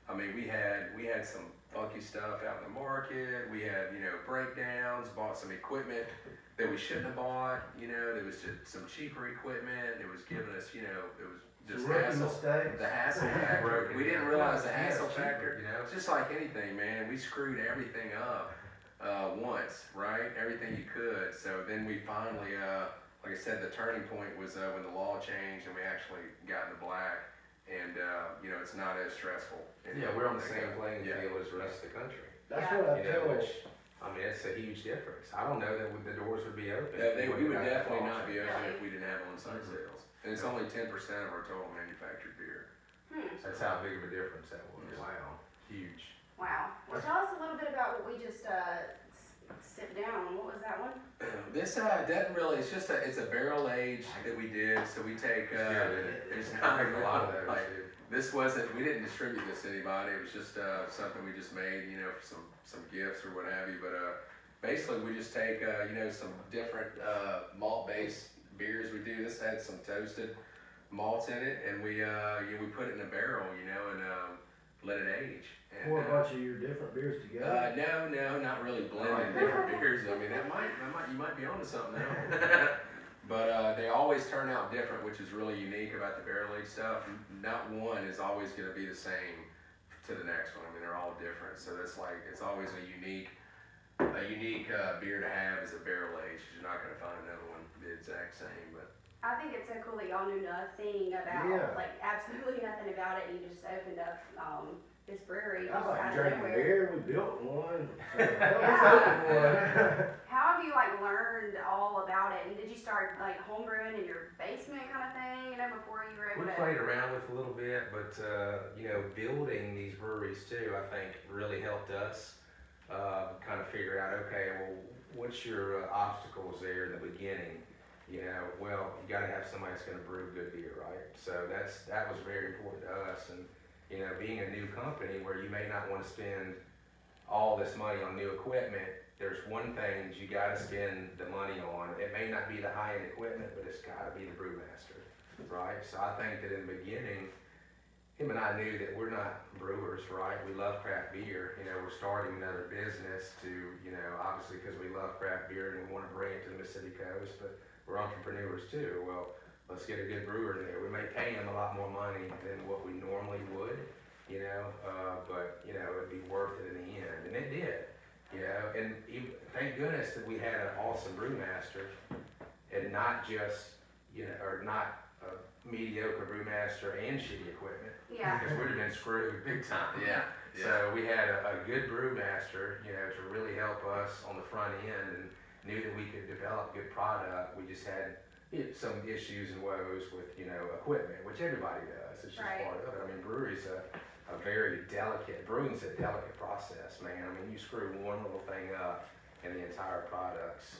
I mean, we had some funky stuff out in the market. We had, breakdowns, bought some equipment that we shouldn't have bought. There was just some cheaper equipment. It was giving us, it was just hassle. The hassle factor. We didn't realize the hassle factor. It's just like anything, man. We screwed everything up once, right? Everything you could. So then we finally, like I said, the turning point was when the law changed and we actually got in the black. And it's not as stressful. Yeah, we're on the same playing Yeah. field as the rest of the country. That's what I tell. Which, I mean, it's a huge difference. I don't know that the doors would be open. We would definitely not be open if we didn't have on-site Mhm. sales. And it's only 10% of our total manufactured beer. That's how big of a difference that was. Wow. Huge. Wow. Well, tell us a little bit about what we just sipped down. What was that one? This doesn't really. It's a barrel age that we did. So we take. There's not a lot of those. like, this wasn't. We didn't distribute this to anybody. It was just something we just made. For some gifts or what have you. But basically, we just take some different malt-based beers. We do. This had some toasted malts in it, and we put it in a barrel, and let it age. And, Pour a bunch of your different beers together. No, not really blending different beers. I mean, you might be onto something there. But they always turn out different, which is really unique about the barrel aged stuff. Not one is always going to be the same to the next one. I mean, they're all different. So that's like, it's always a unique beer to have as a barrel aged. You're not going to find another one the exact same, but. I think it's so cool that y'all knew nothing about, absolutely nothing about it, and you just opened up this brewery I just like out of drinking nowhere. beer. We built one. So let's open one. How have you learned all about it? And did you start homebrewing in your basement kind of thing, before you were able We to? played around with it a little bit, but building these breweries too, I think really helped us kind of figure out, okay, well, what's your obstacles there in the beginning? Well, you got to have somebody that's going to brew good beer, right? So that was very important to us. And being a new company where you may not want to spend all this money on new equipment, there's one thing that you got to spend the money on. It may not be the high-end equipment, but it's got to be the brewmaster, right? So I think that in the beginning, him and I knew that we're not brewers, right? We love craft beer. We're starting another business to, obviously because we love craft beer and we want to bring it to the Mississippi coast, but we're entrepreneurs too. Well, let's get a good brewer in there. We may pay him a lot more money than what we normally would, but it'd be worth it in the end, and it did. And thank goodness that we had an awesome brewmaster, and not just or not a mediocre brewmaster and shitty equipment. Yeah. Because we'd have been screwed big time. Yeah. So we had a good brewmaster, to really help us on the front end, and knew that we could develop good product. We just had some issues and woes with, equipment, which everybody does. It's just part of it. I mean, brewing's a delicate process, man. I mean, you screw one little thing up and the entire product's,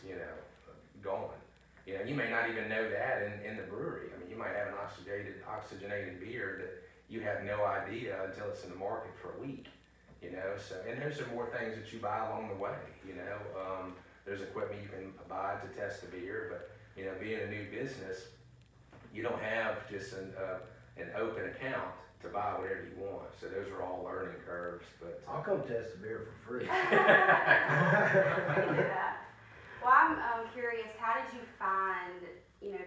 gone. You may not even know that in the brewery. I mean, you might have an oxygenated beer that you have no idea until it's in the market for a week, So, and there's some more things that you buy along the way, There's equipment you can buy to test the beer, but being a new business, you don't have just an open account to buy whatever you want. So those are all learning curves, but. I'll come test the beer for free. We can do that. Well, I'm curious, how did you find,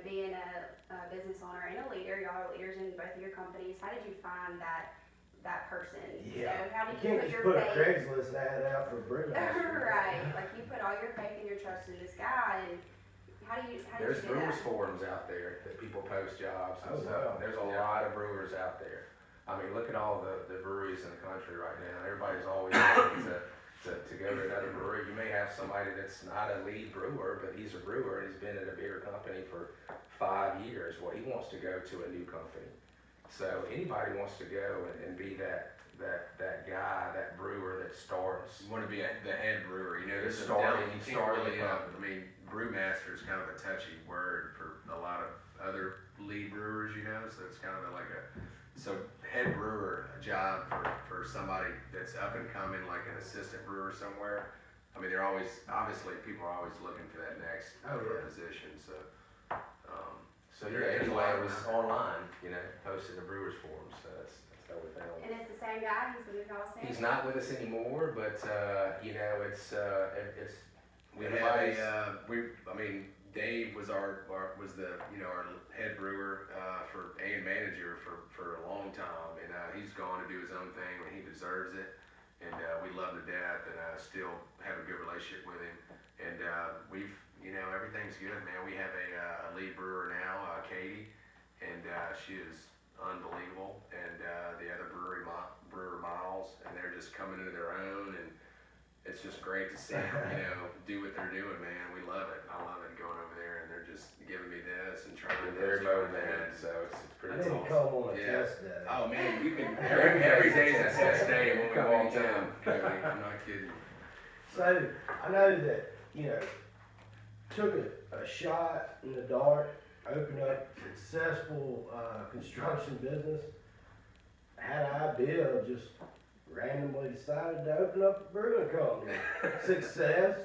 being a business owner and a leader, y'all are leaders in both of your companies, how did you find that person? Yeah. How did You you can't put just your put a faith? Craigslist ad out for brewmasters. Right, like you put all your faith and your trust in this guy, and how did There's you do brewers that? forums out there that people post jobs and Oh, stuff. wow. There's a lot of brewers out there. I mean, look at all the breweries in the country right now. Everybody's always looking to go to another brewery. You may have somebody that's not a lead brewer, but he's a brewer and he's been at a bigger company for 5 years. Well, he wants to go to a new company. So anybody wants to go and be that guy, that brewer that starts. You want to be the head brewer, there's Starting- you can't starting really, the I mean, brewmaster is kind of a touchy word for a lot of other lead brewers, so it's kind of so head brewer, a job for somebody that's up and coming, like an assistant brewer somewhere. I mean, obviously people are always looking for that next position, so. So yeah, anyway, it was online, posted in the Brewers Forum, so that's how we found And it. it's the same guy, he's with y'all since? He's not with us anymore, but, it's, We have Dave was our head brewer, and manager for a long time, and, he's gone to do his own thing when he deserves it. And, we love him to death, and, still have a good relationship with him. And, everything's good, man. We have a lead brewer now, Katie, and, she is unbelievable. And, the other brewer Miles, and they're just coming into their own, and it's just great to see them, do what they're doing, man. We love it. I love it going over there, and they're just giving me this and trying to They're do motivated, that. so it's I pretty didn't awesome. come on a Yeah. test day. Oh man, you can every day's a test day when we Come walk on, in. Cody, I'm not kidding. So, I know that, took a shot in the dark, opened up successful construction business, had an idea, just randomly decided to open up a brewing company. Success.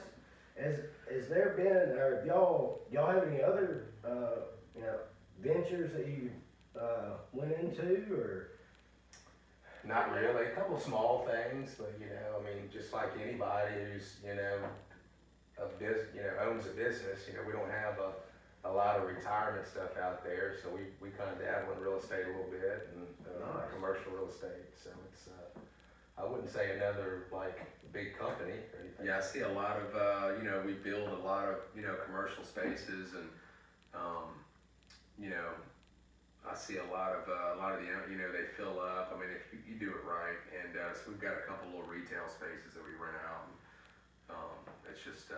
Has there been, or have y'all have any other, ventures that you went into, or? Not really, a couple small things, but just like anybody who's, owns a business, we don't have a lot of retirement stuff out there, so we kind of dabble in real estate a little bit and Nice. commercial real estate, so it's, I wouldn't say another big company or anything. Yeah, I see a lot of we build a lot of commercial spaces, and I see a lot of the they fill up. I mean, if you do it right, and so we've got a couple little retail spaces that we rent out. It's just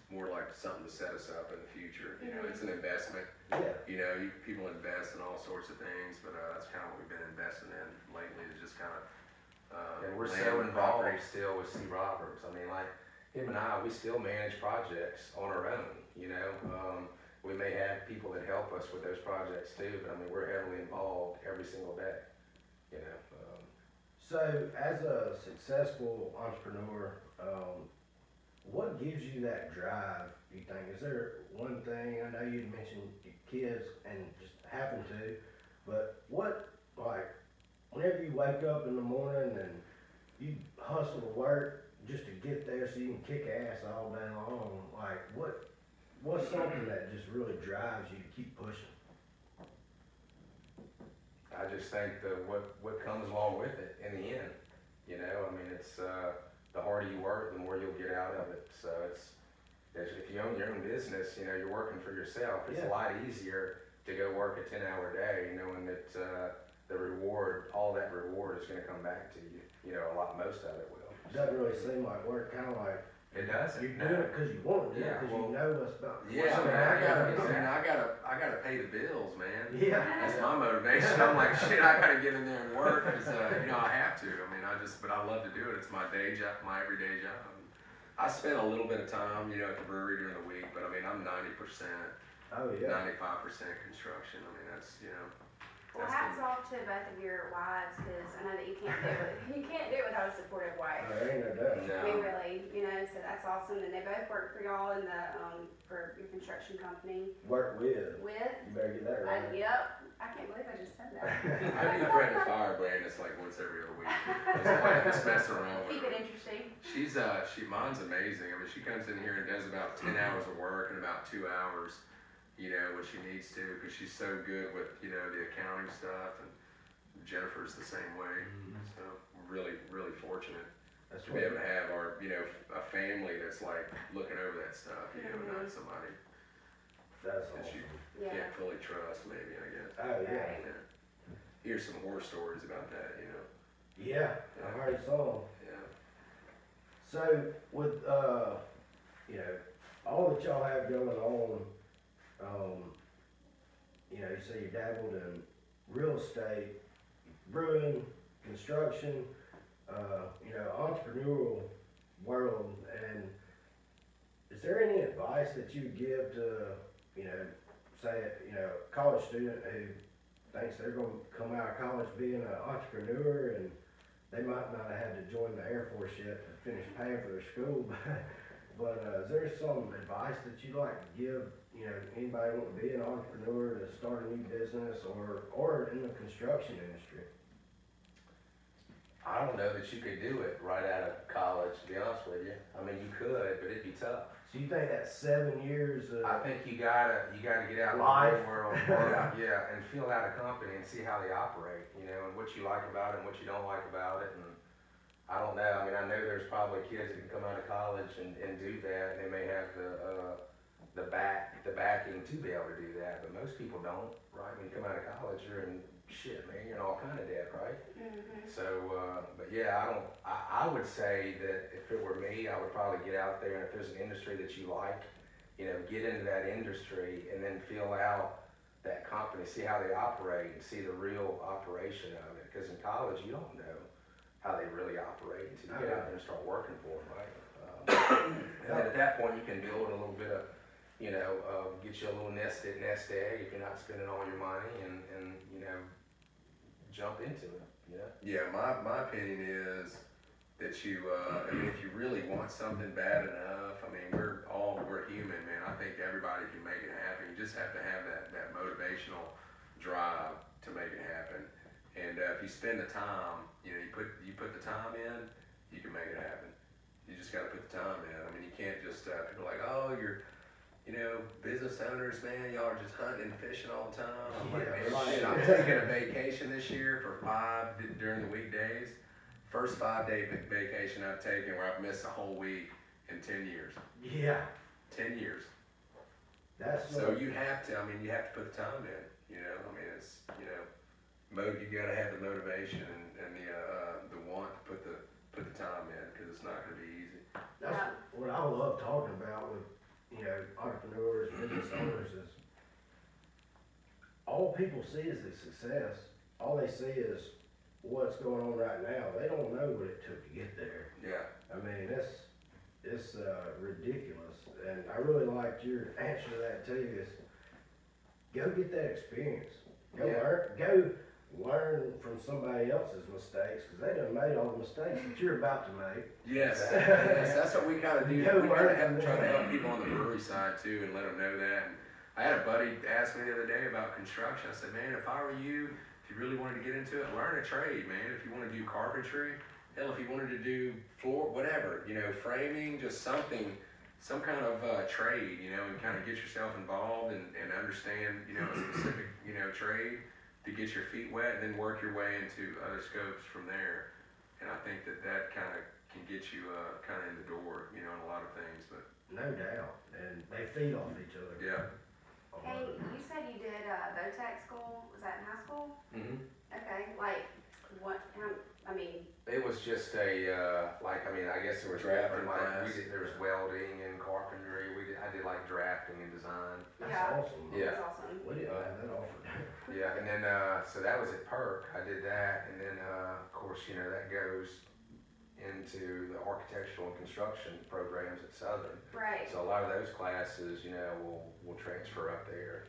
more like something to set us up in the future. It's an investment. Yeah. People invest in all sorts of things, but that's kind of what we've been investing in lately. Is just kind of And we're land so involved property. still with Roberds. I mean, like him and I, we still manage projects on our own, we may have people that help us with those projects too, but I mean, we're heavily involved every single day, So, as a successful entrepreneur, what gives you that drive, you think? Is there one thing, I know you mentioned your kids and just happen to, but whenever you wake up in the morning and you hustle to work just to get there so you can kick ass all day long, what's something that just really drives you to keep pushing? I just think what comes along with it in the end, I mean, it's, the harder you work, the more you'll get out of it. So if you own your own business, you're working for yourself. It's a lot easier to go work a 10-hour day, knowing that, all that reward is gonna come back to you, most of it will. It doesn't really seem like work, kind of like It doesn't. you're doing it because you want to do it, Yeah, because well, you know what's about. Yeah, what's man, I I gotta pay the bills, man. Yeah. That's my motivation. I'm like, shit, I gotta get in there and work, because, I have to. I mean, but I love to do it. It's my day job, my everyday job. I spend a little bit of time, at the brewery during the week, but I mean, I'm 90%, Oh, yeah. 95% construction. I mean, that's, Well, that's hats the, off to both of your wives, because I know that you can't do it without a supportive wife. There ain't no doubt. I mean, really, so that's awesome, and they both work for y'all in the, for your construction company Work with. with, You better get that right. yep, I can't believe I just said that. I'd be threatening to fire Brandis like once every other week. Just messing around with Keep her. it interesting. Mine's amazing. I mean, she comes in here and does about 10 hours of work in about 2 hours, you know, when she needs to, because she's so good with, you know, the accounting stuff, and Jennifer's the same way. So we're really, really fortunate That's to be able to have our, you know, a family that's like looking over that stuff, you know, not somebody That's that you awesome. Yeah. can't fully trust, maybe, I guess. Oh, yeah. Right. Yeah. Hear some horror stories about that, you know. Yeah, I heard some. Yeah. So with, you know, all that y'all have going on, you know, you say you dabbled in real estate, brewing, construction, you know, entrepreneurial world, and is there any advice that you give to, you know, say, you know, a college student who thinks they're gonna come out of college being an entrepreneur, and they might not have had to join the Air Force yet to finish paying for their school, but is there some advice that you'd like to give, you know, anybody want to be an entrepreneur, to start a new business, or in the construction industry? I don't know that you could do it right out of college, to be honest with you. I mean, you could, but it'd be tough. So you think that 7 years of I think you gotta get out in the Life. real world, yeah, and feel out a company and see how they operate, you know, and what you like about it and what you don't like about it. And I don't know. I mean, I know there's probably kids that can come out of college and do that, and they may have the backing to be able to do that, but most people don't, right? When you come out of college, you're in shit, man. You're in all kind of debt, right? Mm-hmm. So, but yeah, I would say that if it were me, I would probably get out there, and if there's an industry that you like, you know, get into that industry and then feel out that company, see how they operate and see the real operation of it. Because in college, you don't know how they really operate until you get out there and start working for them, right? And then at that point, you can build a little bit of, you know, get you a little nest egg if you're not spending all your money, and you know, jump into it, you know? Yeah, my opinion is that you, I mean, if you really want something bad enough, I mean, we're human, man. I think everybody can make it happen. You just have to have that motivational drive to make it happen. And if you spend the time, you know, you put the time in, you can make it happen. You just got to put the time in. I mean, you can't just, people are like, oh, you're, you know, business owners, man, y'all are just hunting and fishing all the time. I'm like, Yeah, man, right. shit, I'm taking a vacation this year for 5 during the weekdays. First 5-day vacation I've taken where I've missed a whole week in 10 years. yeah, 10 years. that's So you have to, I mean, you have to put the time in, you know, I mean, it's, you know, you gotta have the motivation and the want to put the time in, because it's not gonna be easy. that's what I love talking about with, you know, entrepreneurs, business owners, is all people see is the success. All they see is what's going on right now. They don't know what it took to get there. Yeah. I mean, it's ridiculous. And I really liked your answer to that too, is go get that experience. Go learn from somebody else's mistakes, because they done made all the mistakes that you're about to make. Yes, yes, that's what we kind of do. Yeah, We right. kind of try to help people on the brewery side too, and let them know that. And I had a buddy ask me the other day about construction. I said, man, if I were you, if you really wanted to get into it, learn a trade, man. If you want to do carpentry, hell, if you wanted to do floor, whatever, you know, framing, just something, some kind of trade, you know, and kind of get yourself involved and understand, you know, a specific, you know, trade to get your feet wet, and then work your way into other scopes from there. And I think that kind of can get you kind of in the door, you know, in a lot of things. But No doubt. And they feed off each other. yeah. Hey, you said you did VOTEC school. Was that in high school? Mm-hmm. Okay, like what? I mean, It was just I guess there was drafting, there was welding and carpentry. I did like drafting and design. That's Yeah. awesome. Yeah. that's awesome. We didn't have that offered. Yeah, and then, so that was at Perk, I did that, and then, of course, you know, that goes into the architectural and construction programs at Southern. Right. So a lot of those classes, you know, will transfer up there,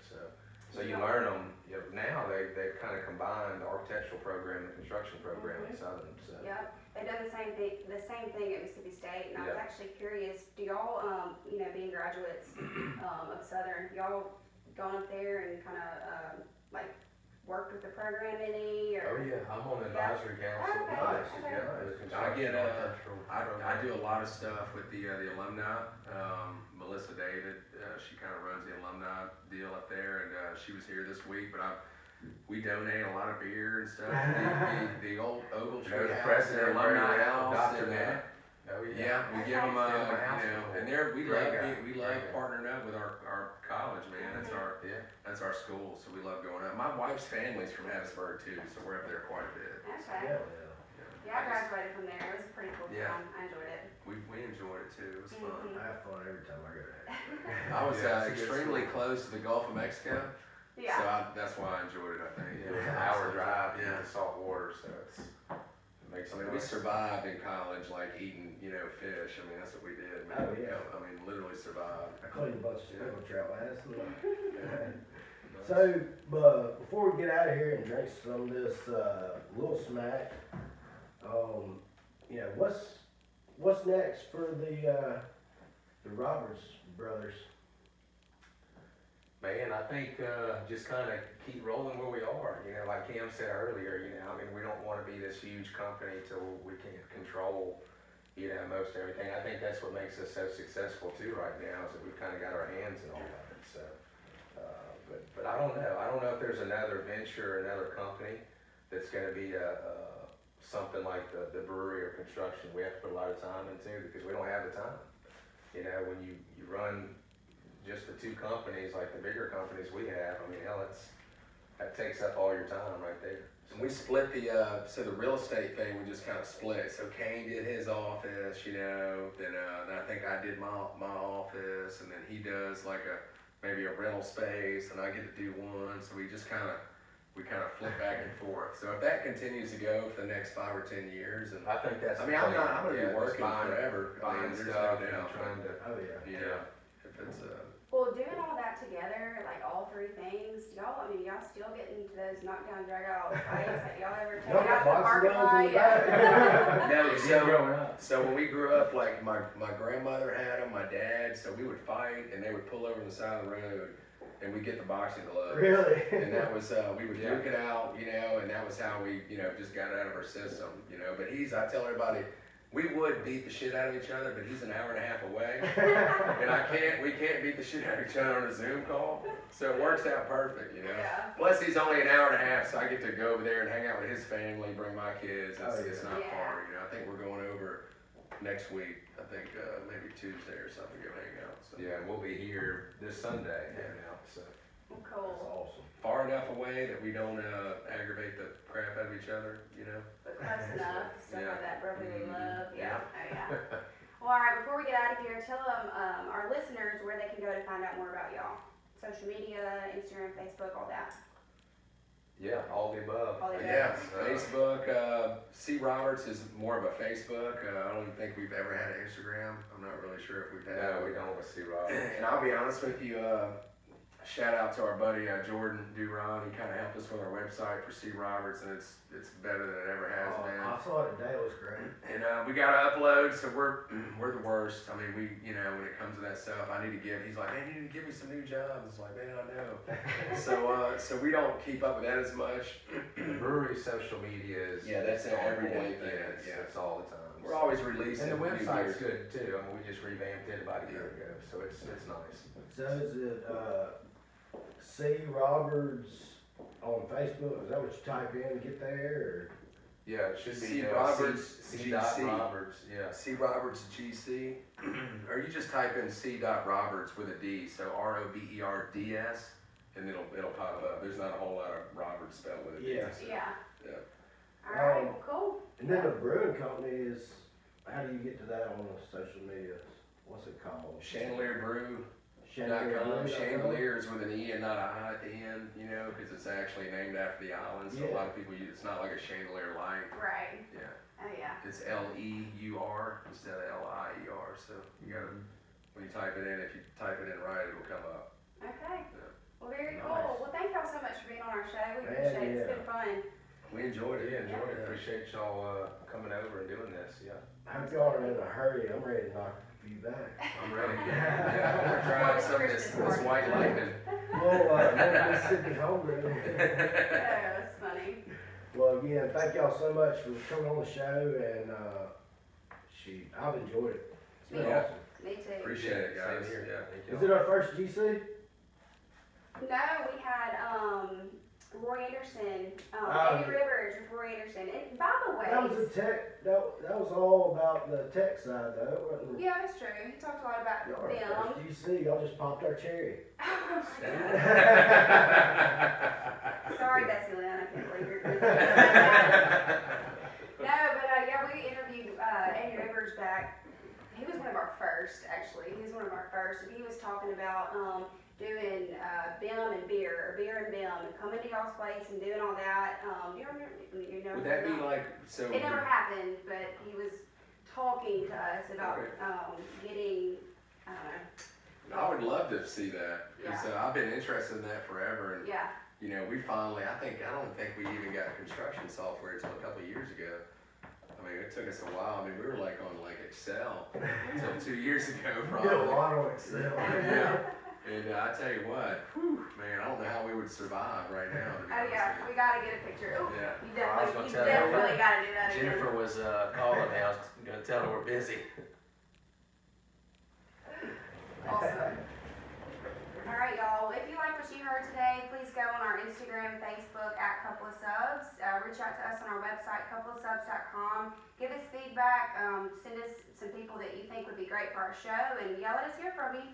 so you learn them, you know, now they've kind of combined the architectural program and the construction program at Southern, so. Yep, they done the same thing at Mississippi State, and I was Yeah. actually curious, do y'all, you know, being graduates, of Southern, y'all gone up there and kinda, like, worked with the program any, Oh, or? yeah, I'm on the advisory council. Okay, Nice, okay. Yeah, the I get, construction architectural I program. do a lot of stuff with the alumni. Melissa David, she kind of runs the alumni deal up there, and she was here this week. But we donate a lot of beer and stuff. The old Ogle You know, Tree the House, president, their alumni very house, Dr. and Matt. Oh, yeah, we give them, Still my house you know, before. and we Great guy. love Great guy. partnering up with our college, man. Yeah. That's our school, so we love going up. My wife's family's from Hattiesburg too, so we're up there quite a bit. Okay. Yeah, I graduated from there. It was a pretty cool Yeah. time. I enjoyed it. We enjoyed it too. It was fun. Mhm. I have fun every time I go there. I was Yeah, it's a good extremely school. close to the Gulf of Mexico, Yeah. so that's why I enjoyed it. I think. Yeah, it was an hour drive Yeah. into salt water, so it makes I it mean, we nice. survived in college, like eating, fish. I mean, that's what we did. Oh, yeah. I mean, literally survived. I cleaned a bunch of speckled trout last night. So, but before we get out of here and drink some of this little smack, what's next for the Roberts brothers? Man, I think just kind of keep rolling where we are. Like Cam said earlier, I mean, we don't want to be this huge company till we can't control, most everything. I think that's what makes us so successful too right now, is that we've kind of got our hands in all of it. So, but I don't know. I don't know if there's another venture, another company that's going to be something like the brewery or construction we have to put a lot of time into, because we don't have the time. When you run just the two companies, like the bigger companies we have, I mean, hell, that takes up all your time right there. And we split the real estate thing, we just kind of split. So Cain did his office, then I think I did my office, and then he does like maybe a rental space, and I get to do one. So we kind of flip back and forth. So if that continues to go for the next 5 or 10 years, and I think that's. I mean, I'm gonna be just working forever. I buying mean, there's stuff no and doubt. trying to. Oh yeah. If it's Well, doing all that together, like all three things, y'all still getting to those knockdown, drag out fights? Like, y'all ever take Don't it out to the box parking guns lot? in the Yeah. No, so when we grew up, like my grandmother had them, my dad, so we would fight, and they would pull over on the side of the road, and we'd get the boxing gloves. Really? And that was, we would duke it out, and that was how we, just got it out of our system, but I tell everybody, we would beat the shit out of each other, but he's an hour and a half away, and we can't beat the shit out of each other on a Zoom call, so it works out perfect, Yeah. Plus, he's only an hour and a half, so I get to go over there and hang out with his family, bring my kids. It's not Yeah. far, I think we're going over next week. I think maybe Tuesday or something, go hang out. So. Yeah, and we'll be here this Sunday hanging out. So. Well, That's cool. awesome. Far enough away that we don't aggravate the crap out of each other, But close enough, stuff Yeah. like that brotherly Mhm. love. Yeah. Oh, yeah. Well, all right, before we get out of here, tell them, our listeners, where they can go to find out more about y'all. Social media, Instagram, Facebook, all that. Yeah, all the above. All the above. Yeah, Facebook. C. Roberts is more of a Facebook. I don't even think we've ever had an Instagram. I'm not really sure if we've had. No, we don't with C. Roberts. And I'll be honest with you, shout out to our buddy Jordan Duron. He kind of helped us with our website for C. Roberts, and it's better than it ever has been. I saw it today. It was great. And we got to upload, so we're the worst. I mean, when it comes to that stuff, he's like, man, you need to give me some new jobs. It's like, man, I know. So we don't keep up with that as much. The brewery social media is. That's an on everyday point. thing. It's all the time. We're always releasing. And the new website's beers. good too. I mean, we just revamped it about a year ago, so it's nice. So is it C. Roberts on Facebook? Is that what you type in to get there? Yeah, it should be C. Roberts, C. Dot GC. Roberts. Yeah. C. Roberts GC, or you just type in C. Roberts with a D, so Roberds, and it'll pop up. There's not a whole lot of Roberts spelled with a D. Yeah. so, Yeah. Yeah. All right, well, cool. And then the brewing company is, how do you get to that on the social media? What's it called? Chandeleur Brew. Chandeleur. .com. Chandelier is with an E and not a I at the end, because it's actually named after the island. So a lot of people use it's not like a chandelier light. Right. Yeah, Oh, yeah. it's L-E-U-R instead of L-I-E-R. So you gotta when you type it in, if you type it in right, it'll come up. Okay. Yeah. Well, very Nice. cool. Well, thank y'all so much for being on our show. We Man, appreciate it. It's yeah. been fun. We enjoyed it. Yeah, enjoyed it. Yeah. Appreciate y'all coming over and doing this. Yeah. I hope y'all are in a hurry. I'm ready to knock you back. I'm ready. Yeah, we're trying some of this white lightning. Well, Mississippi homebrew. Oh, again, thank y'all so much for coming on the show, and, I've enjoyed it. It's been Yeah. awesome. Me too. Appreciate it, guys. Same here. Yeah. Thank Is you. it our first GC? No, we had Roy Anderson, Oh. Andy Rivers with Roy Anderson. And by the way, That was a tech, that was all about the tech side though, it wasn't. yeah, that's true. He talked a lot about Y'all are them. first GC, y'all just popped our cherry. Oh my God. Sorry, Bessie Lynn, I can't believe you're. No, but yeah, we interviewed Andy Rivers back. He was one of our first, actually. He was one of our first, and he was talking about doing BIM and beer, or beer and BIM, and coming to y'all's place and doing all that. Do you remember? You know, Would that be like, so? it never happened, but he was talking to us about Okay. getting, I don't know. I would love to see that, because Yeah. I've been interested in that forever, and, Yeah, you know, we finally, I don't think we even got construction software until a couple of years ago. I mean, it took us a while, I mean, we were like on like Excel until 2 years ago, Did a probably. lot on Excel. Yeah, and I tell you what, whew, man, I don't know how we would survive right now, to be oh honest yeah, with we gotta get a picture. Ooh, Yeah. you I was definitely, gonna tell you. gotta do that again. Jennifer was calling me. I was gonna tell her we're busy. Awesome. All right, y'all. If you like what you heard today, please go on our Instagram, Facebook at Couple of Subs. Reach out to us on our website, coupleofsubs.com. Give us feedback. Send us some people that you think would be great for our show, and y'all let us hear from you.